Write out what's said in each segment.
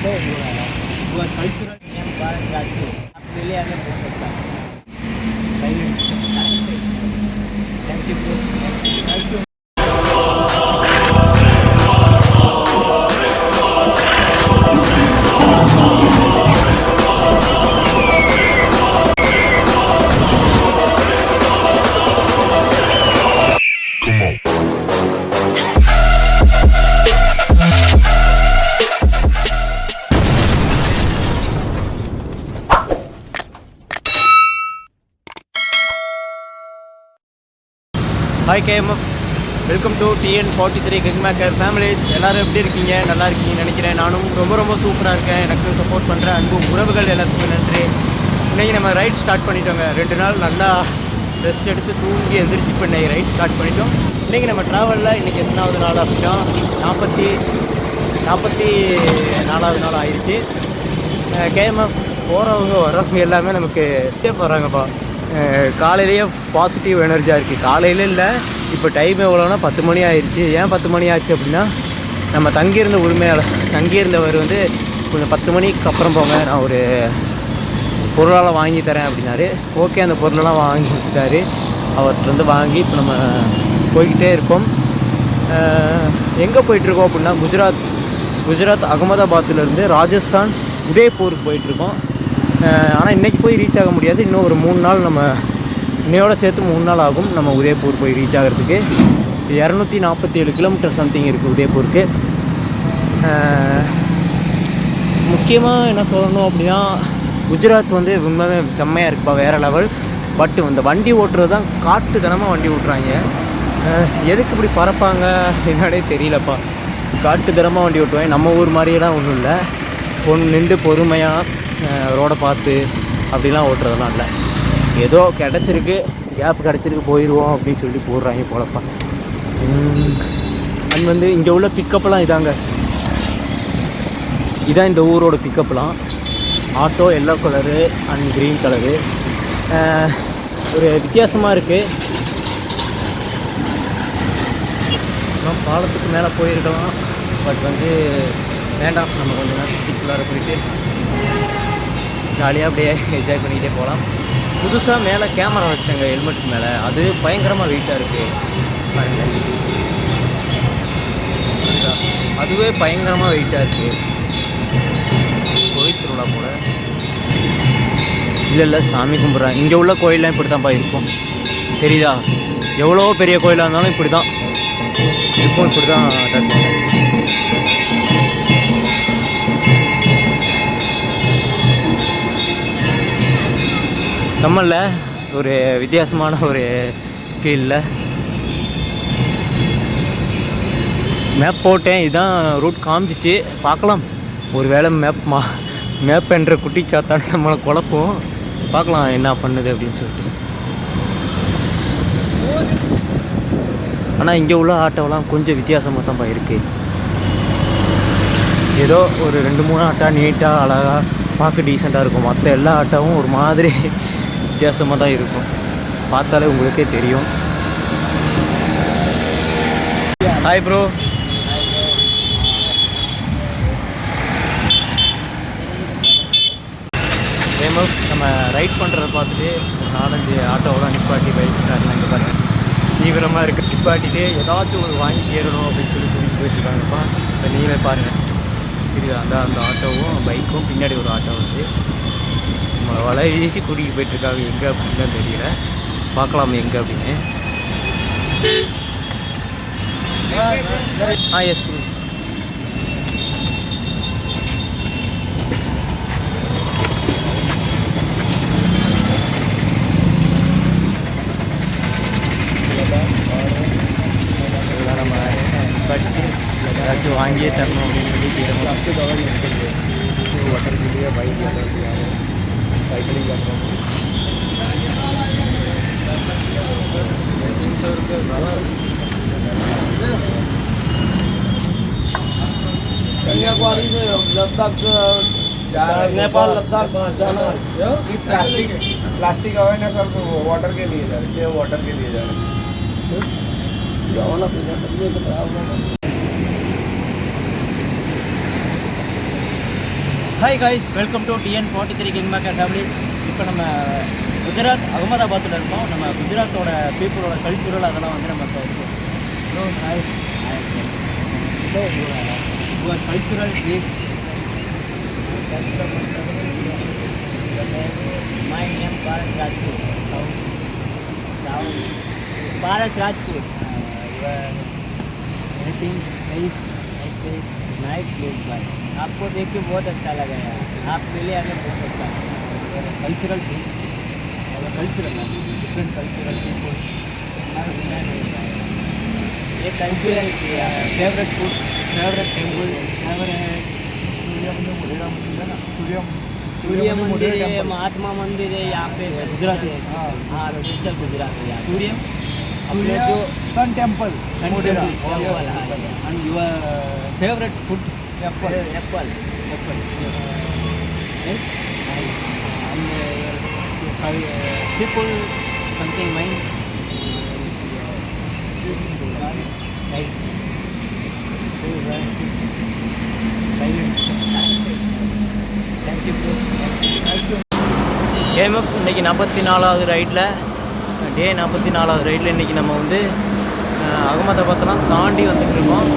buat cultural yang barang gratis. Pilih ada buat Thank you bro. Thank you. Hi KMF, welcome to TN43 kingmaker families. எல்லோரும் எப்படி இருக்கீங்க? நல்லா இருக்கீங்கன்னு நினைக்கிறேன். நானும் ரொம்ப சூப்பராக இருக்கேன். எனக்கு சப்போர்ட் பண்ணுற அன்பு உறவுகள் எல்லாத்துக்குமே நன்றி. இன்றைக்கி நம்ம ரைட் ஸ்டார்ட் பண்ணிட்டோங்க. 2 நாள் நல்லா ரெஸ்ட் எடுத்து தூங்கி எந்திரிச்சு இப்போ இன்றைக்கி ரைட் ஸ்டார்ட் பண்ணிட்டோம். இன்றைக்கி நம்ம ட்ராவலில் இன்றைக்கி எத்தனாவது நாள் அப்படின்னா 44வது நாள் ஆயிடுச்சு. கேஎம்எஃப் போகிறவங்க வர்றவங்க எல்லாமே நமக்கு போகிறாங்கப்பா. காலையிலேயே பாசிட்டிவ் எனர்ஜியாக இருக்குது. காலையில் இல்லை, இப்போ டைம் எவ்வளோனா 10 மணி ஆயிடுச்சு. ஏன் 10 மணி ஆச்சு அப்படின்னா, நம்ம தங்கியிருந்தவர் வந்து கொஞ்சம் 10 மணிக்கு அப்புறம் போங்க, நான் ஒரு பொருளெல்லாம் வாங்கி தரேன் அப்படின்னாரு. ஓகே, அந்த பொருளெல்லாம் வாங்கி கொடுத்துட்டாரு. அவர்கிட்ட வாங்கி இப்போ நம்ம போய்கிட்டே இருக்கோம். எங்கே போயிட்டுருக்கோம் அப்படின்னா, குஜராத் அகமதாபாத்துலேருந்து ராஜஸ்தான் உதய்பூருக்கு போயிட்டுருக்கோம். ஆனால் இன்றைக்கி போய் ரீச் ஆக முடியாது. இன்னும் ஒரு 3 நாள், நம்ம இன்னையோட சேர்த்து 3 நாள் ஆகும் நம்ம உதய்பூர் போய் ரீச் ஆகிறதுக்கு. 247 கிலோமீட்டர் சம்திங் இருக்குது உதய்பூருக்கு. முக்கியமாக என்ன சொல்லணும் அப்படின்னா, குஜராத் வந்து உண்மையாக செம்மையாக இருக்குப்பா, வேறு லெவல். பட் இந்த வண்டி ஓட்டுறது தான் காட்டுத்தனமாக வண்டி ஓட்டுறாங்க. எதுக்கு இப்படி பறப்பாங்க என்னடே தெரியலப்பா. காட்டுத்தனமாக வண்டி ஓட்டுவாங்க. நம்ம ஊர் மாதிரியெல்லாம் ஒன்றும் இல்லை. நின்று பொறுமையாக ரோடை பார்த்து அப்படிலாம் ஓட்டுறதெல்லாம் இல்லை. ஏதோ கிடச்சிருக்கு, கேப் கிடச்சிருக்கு, போயிடுவோம் அப்படின்னு சொல்லி போடுறாங்க போலப்பா. அது வந்து இங்கே உள்ள பிக்கப்லாம் இதான் இந்த ஊரோட பிக்கப்லாம். Auto yellow colour and green colour, ஒரு வித்தியாசமாக இருக்குது. பாலத்துக்கு மேலே போயிருக்கலாம், பட் வந்து வேண்டாம். நம்ம கொஞ்சம் நேரம் சிட்டிக்குள்ளார போயிட்டு ஜாலியாக அப்படியே என்ஜாய் பண்ணிக்கிட்டே போகலாம். புதுசாக மேலே கேமரா வச்சுட்டாங்க ஹெல்மெட்டுக்கு மேலே. அது பயங்கரமாக வெயிட்டாக இருக்குது பாருங்கள். அதுவே பயங்கரமாக வெயிட்டாக இருக்குது. கோயில் திருவிழா போல இல்லை சாமி கும்பிட்றாங்க. இங்கே உள்ள கோயிலெலாம் இப்படி தான்ப்பா இருக்கும், தெரியுதா? எவ்வளோ பெரிய கோயிலாக இருந்தாலும் இப்படி தான் இருக்கும். இப்படி தான் செம்மல்ல, ஒரு வித்தியாசமான ஒரு ஃபீலில். மேப் போட்டேன், இதுதான் ரூட் காமிச்சிச்சு. பார்க்கலாம், ஒரு வேளை மேப் என்ற குட்டி சாத்தான் நம்மளை குழப்போம். பார்க்கலாம் என்ன பண்ணுது அப்படின்னு சொல்லிட்டு. ஆனால் இங்கே உள்ள ஆட்டோலாம் கொஞ்சம் வித்தியாசமாக தான் இருக்குது. ஏதோ ஒரு 2-3 ஆட்டோ நீட்டாக அழகாக பார்க்க டீசெண்டாக இருக்கும். மற்ற எல்லா ஆட்டோவும் ஒரு மாதிரி வித்தியாசமாக தான் இருக்கும். பார்த்தாலே உங்களுக்கே தெரியும். Hi bro. ஃபேமஸ் நம்ம ரைட் பண்ணுறத பார்த்துட்டு 4-5 ஆட்டோவெல்லாம் நிப்பாட்டி பைக் காரில் இங்கே பாருங்கள் தீவிரமாக இருக்குது. நிப்பாட்டிட்டு ஏதாச்சும் ஒரு வாங்கி ஏறணும் அப்படின்னு சொல்லி கூட்டிகிட்டு போயிட்டுருக்காங்கப்பா. இப்போ நீங்களே பாருங்கள், தெரியுதா? அந்த ஆட்டோவும் பைக்கும் பின்னாடி ஒரு ஆட்டோ வந்து நம்மளை வலை வீசி கூட்டிகிட்டு போயிட்டுருக்காங்க. எங்கே அப்படின்னு தான் தெரியல. பார்க்கலாம் எங்கே அப்படின்னு. Yes please. நம்ம படித்து ஏதாச்சும் வாங்கியே தரணும் அப்படின்னு சொல்லி वाटर के लिए बाइक साइकिलिंग कर रहा हूँ. कन्याकुमारी से लद्दाख, नेपाल लद्दाख जाना. प्लास्टिक अवेयरनेस और वाटर के लिए जा रहे, सेव वाटर के लिए जा रहे. Hi guys, welcome to TN43 king maker families. இப்போ நம்ம குஜராத் அகமதாபாத்தில் இருக்கோம். நம்ம குஜராத்தோட பீப்புளோட கல்ச்சுரல் அதெல்லாம் வந்து நம்ம இப்போ இருக்கோம். So hi your cultural is my name Paras Rajpur. Paras Rajput. Anything nice place भाई. आपको देख के बहुत अच्छा लगा यार. आपके लिए हमें बहुत अच्छा लगा. कल्चरल प्लेस और कल्चरल डिफरेंट कल्चरल पीपल. ये cultural favourite food, favourite temple, favourite सूर्य मंदिर है, महात्मा मंदिर है यहाँ पे. गुजरात है. हाँ, स्पेशल गुजरात है यहाँ. सूर्य अपने जो sun temple and your favourite food apple. People something mind nice. Thank you bro. KMF இன்றைக்கி 44வது ரைட்டில் டே 44வது ரைட்டில் இன்றைக்கி நம்ம வந்து அகமதாபாத்லாம் தாண்டி வந்துட்டுருக்கோம்.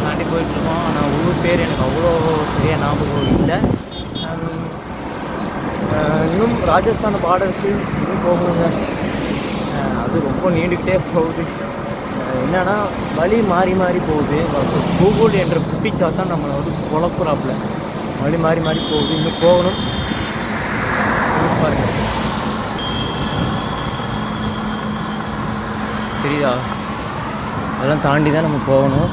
தாண்டி போயிட்டுருக்கோம். ஆனால் ஊர் பேர் எனக்கு அவ்வளோ சரியாக ஞாபகம் இல்லை. இன்னும் ராஜஸ்தான் பார்டருக்கு இன்னும் போகணுங்க. அது ரொம்ப நீண்டுக்கிட்டே போகுது. என்னென்னா வழி மாறி மாறி போகுது. கூகுள் என்ற குட்டிச்சா தான் நம்மளை வந்து குழப்புறாப்புல. வழி மாறி மாறி போகுது. இன்னும் போகணும். பாருங்கள், தெரியுதா? அதெல்லாம் தாண்டி தான் நம்ம போகணும்.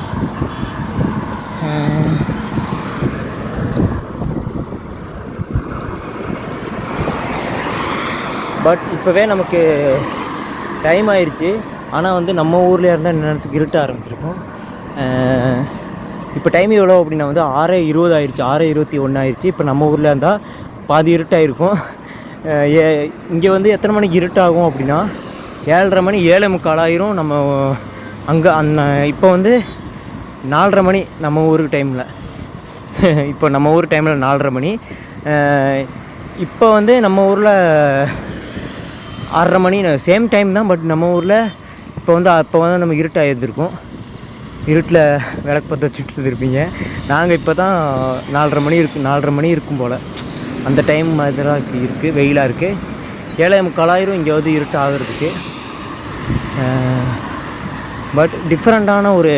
பட் இப்போவே நமக்கு டைம் ஆயிடுச்சு. ஆனால் வந்து நம்ம ஊரில் இருந்தால் நேரத்துக்கு இருட்ட ஆரம்பிச்சிருக்கோம். இப்போ டைம் எவ்வளோ அப்படின்னா வந்து 6:20 ஆயிடுச்சு, 6:21 ஆயிடுச்சு. இப்போ நம்ம ஊரில் இருந்தால் பாதி இருட்டாயிருக்கும். இங்கே வந்து எத்தனை மணிக்கு இருட்டாகும் அப்படின்னா 7:30 மணி, 7:45 ஆயிரும். நம்ம அங்கே இப்போ வந்து 4:30 மணி நம்ம ஊருக்கு டைமில். இப்போ நம்ம ஊர் டைமில் 4:30 மணி. இப்போ வந்து நம்ம ஊரில் 6:30 மணி சேம் டைம் தான். பட் நம்ம ஊரில் இப்போ வந்து நம்ம இருட்டாக இருந்திருக்கோம். இருட்டில் விளக்கு பற்ற வச்சுட்டு இருப்பீங்க. நாங்கள் இப்போ தான் 4:30 மணி இருக்கும் போல். அந்த டைம் மாதிரி தான் இருக்குது. வெயிலாக இருக்குது. 7:45 ஆயிரும் இங்கே வந்து இருட்டு ஆகிறதுக்கு. பட் டிஃப்ரெண்ட்டான ஒரு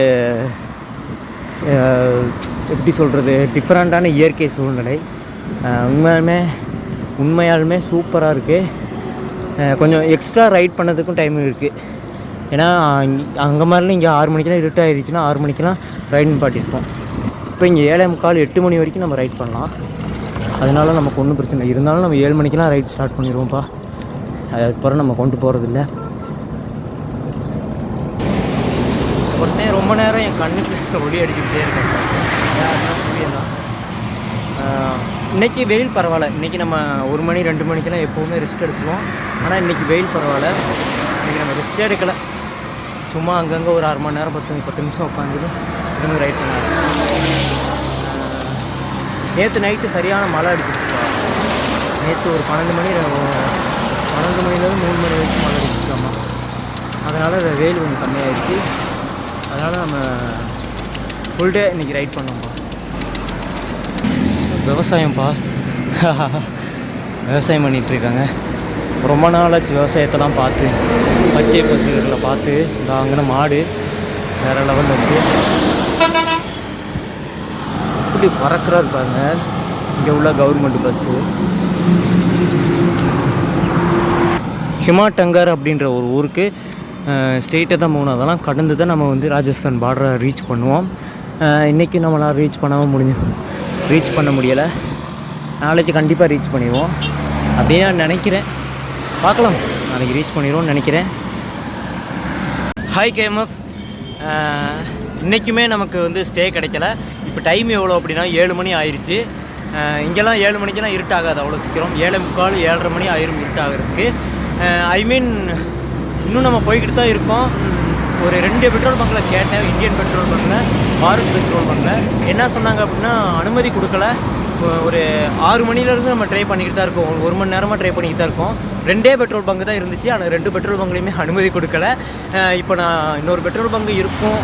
எப்படி சொல்கிறது, டிஃப்ரெண்ட்டான இயற்கை சூழ்நிலை. உண்மையாலுமே சூப்பராக இருக்குது. கொஞ்சம் எக்ஸ்ட்ரா ரைட் பண்ணதுக்கும் டைம் இருக்குது. ஏன்னா அங்கே மாதிரிலாம் இங்கே 6 மணிக்கெலாம் இருட்டாகிடுச்சுன்னா 6 மணிக்கெலாம் ரைட் நிப்பாட்டியிருப்போம். இப்போ இங்கே 7:45 8 மணி வரைக்கும் நம்ம ரைட் பண்ணலாம். அதனால் நமக்கு ஒன்றும் பிரச்சனை இல்லை. இருந்தாலும் நம்ம 7 மணிக்கெலாம் ரைட் ஸ்டார்ட் பண்ணிடுவோம்ப்பா. அதுக்கப்புறம் நம்ம கொண்டு போகிறதில்ல. உடனே ரொம்ப நேரம் என் கண்ணுக்கு ஒளி அடிச்சுக்கிட்டே இருக்கேன். சூரியன் தான். இன்றைக்கி வெயில் பரவாயில்ல. இன்றைக்கி நம்ம 1 மணி 2 மணிக்கெல்லாம் எப்போவுமே ரெஸ்ட் எடுத்துக்குவோம். ஆனால் இன்றைக்கி வெயில் பரவாயில்ல. இன்றைக்கி நம்ம ரெஸ்ட்டே எடுக்கலை. சும்மா அங்கங்கே ஒரு 1/2 மணி நேரம் 10 நிமிஷம் உட்காந்துட்டு திரும்ப ரைட் பண்ண ஆரம்பிச்சோம். நேற்று நைட்டு சரியான மழை அடிச்சிருச்சுப்பா. நேற்று ஒரு 12 மணிலேருந்து 3 மணி வரைக்கும் மழை அடிச்சிருக்காமா. அதனால் வெயில் கொஞ்சம் கம்மியாகிடுச்சு. அதனால் நம்ம ஃபுல் டே இன்றைக்கி ரைட் பண்ணோம்ப்பா. விவசாயம்ப்பா. விவசாயம் பண்ணிகிட்ருக்காங்க. ரொம்ப நாளாச்சு விவசாயத்தெல்லாம் பார்த்து, பச்சை பசுகளை பார்த்து. இந்த அங்கே மாடு வேறு லெவலில் இருக்குது. இப்படி பறக்கிறாரு பாருங்க இங்கே உள்ள கவர்மெண்ட் பஸ்ஸு. ஹிமாட்டங்கர் அப்படின்ற ஒரு ஊருக்கு ஸ்ட்ரெயிட்டாக தான் போகணும். அதெல்லாம் கடந்து தான் நம்ம வந்து ராஜஸ்தான் பார்டரை ரீச் பண்ணுவோம். இன்றைக்கி நம்மளால் ரீச் பண்ண முடியலை. நாளைக்கு கண்டிப்பாக ரீச் பண்ணிடுவோம் அப்படின்னு நான் நினைக்கிறேன். பார்க்கலாம், நாளைக்கு ரீச் பண்ணிடுவோம்னு நினைக்கிறேன். Hi KMF. இன்றைக்குமே நமக்கு வந்து ஸ்டே கிடைக்கல. இப்போ டைம் எவ்வளோ அப்படின்னா 7 மணி ஆயிடுச்சு. இங்கெல்லாம் 7 மணிக்கெல்லாம் இருட்டாகாது அவ்வளோ சீக்கிரம். 7:45 7:30 மணி ஆயிரும் இருட்டாகிறதுக்கு. இன்னும் நம்ம போய்கிட்டு தான் இருக்கோம். ஒரு 2 பெட்ரோல் பங்கில் கேட்டேன். இந்தியன் பெட்ரோல் பங்கில், பாரத் பெட்ரோல் பங்கில் என்ன சொன்னாங்க அப்படின்னா அனுமதி கொடுக்கல. ஒரு 6 மணிலேருந்து நம்ம ட்ரை பண்ணிக்கிட்டு தான் இருக்கோம். 1 மணி நேரமாக ட்ரை பண்ணிக்கிட்டு தான் இருக்கோம். 2 பெட்ரோல் பங்கு தான் இருந்துச்சு. ஆனால் 2 பெட்ரோல் பங்க்லேயுமே அனுமதி கொடுக்கல. இப்போ நான் இன்னொரு பெட்ரோல் பங்கு இருக்கும்,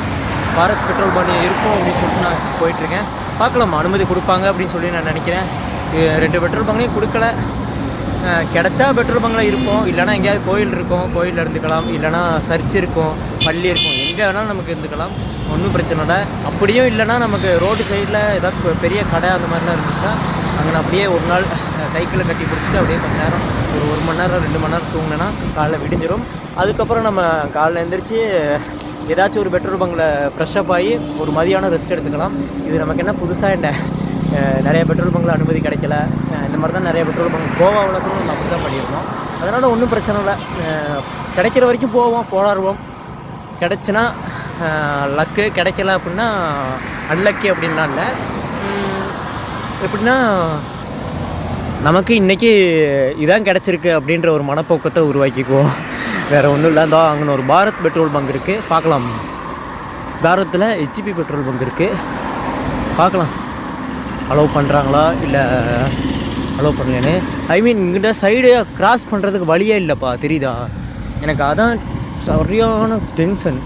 பாரத் பெட்ரோல் பங்கு இருக்கும் அப்படின்னு சொல்லிட்டு நான் போயிட்டுருக்கேன். பார்க்கலாம், அனுமதி கொடுப்பாங்க அப்படின்னு சொல்லி நான் நினைக்கிறேன். 2 பெட்ரோல் பங்க்லேயும் கொடுக்கல. கிடச்சா பெட்ரோல் பங்கில் இருப்போம், இல்லைனா எங்கேயாவது கோயில் இருக்கும், கோயிலில் இருந்துக்கலாம், இல்லைனா சர்ச் இருக்கும், பள்ளி இருக்கும், எங்கே வேணாலும் நமக்கு இருந்துக்கலாம், ஒன்றும் பிரச்சனை இல்லை. அப்படியும் இல்லைனா நமக்கு ரோடு சைடில் ஏதாவது பெரிய கடை அந்த மாதிரிலாம் இருந்துச்சுன்னா அங்கே நான் அப்படியே ஒரு நாள் சைக்கிளை கட்டி பிடிச்சிட்டு அப்படியே கொஞ்சம் நேரம் ஒரு 1 மணி நேரம் 2 மணி நேரம் தூங்கினேன்னா காலைல விடிஞ்சிடும். அதுக்கப்புறம் நம்ம காலைல எழுந்திரிச்சு ஏதாச்சும் ஒரு பெட்ரோல் பங்கில் ஃப்ரெஷ்ஷப் ஆகி ஒரு மதியானம் ரெஸ்ட் எடுத்துக்கலாம். இது நமக்கு என்ன புதுசாக என்ன, நிறைய பெட்ரோல் பங்கில் அனுமதி கிடைக்கல. இந்த மாதிரி தான் நிறைய பெட்ரோல் பங்க் கோவாவில் கூட நம்ம அப்படி தான் பண்ணியிருந்தோம். அதனால் ஒன்றும் பிரச்சனை இல்லை. கிடைக்கிற வரைக்கும் போராடுவோம். கிடைச்சுன்னா லக்கு, கிடைக்கல அப்படின்னா அன்லக்கி அப்படின்லாம் இல்லை. எப்படின்னா நமக்கு இன்றைக்கி இதான் கிடச்சிருக்கு அப்படின்ற ஒரு மனப்போக்கத்தை உருவாக்கிக்குவோம். வேறு ஒன்றும் இல்லை. தான் அங்கே ஒரு பாரத் பெட்ரோல் பங்க் இருக்குது, பார்க்கலாம். பாரத்தில் ஹெச்பி பெட்ரோல் பங்க் இருக்குது, பார்க்கலாம் அலோவ் பண்ணுறாங்களா இல்லை அலோவ் பண்ணலன்னு. ஐ மீன் இங்கிட்ட சைடு கிராஸ் பண்ணுறதுக்கு வழியே இல்லைப்பா, தெரியுதா எனக்கு? அதான் சரியான டென்ஷன்.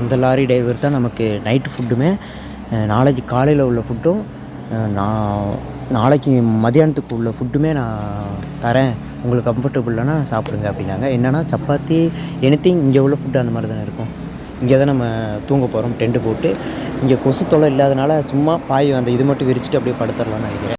அந்த லாரி டிரைவர் தான் நமக்கு நைட்டு ஃபுட்டுமே, நாளைக்கு காலையில் உள்ள ஃபுட்டும் நாளைக்கு மதியானத்துக்கு உள்ள ஃபுட்டுமே நான் தரேன், உங்களுக்கு கம்ஃபர்டபுள்னா சாப்பிடுங்க அப்படின்னாங்க. என்னென்னா சப்பாத்தி எனிதிங் இங்கே உள்ள ஃபுட்டு அந்த மாதிரி தானே இருக்கும். இங்கே தான் நம்ம தூங்க போகிறோம் டென்ட்டு போட்டு. இங்கே கொசு தொல்லை இல்லாதனால சும்மா பாய் அந்த இது மட்டும் விரிச்சிட்டு அப்படியே படுத்துடலான்னு நினைக்கிறேன்.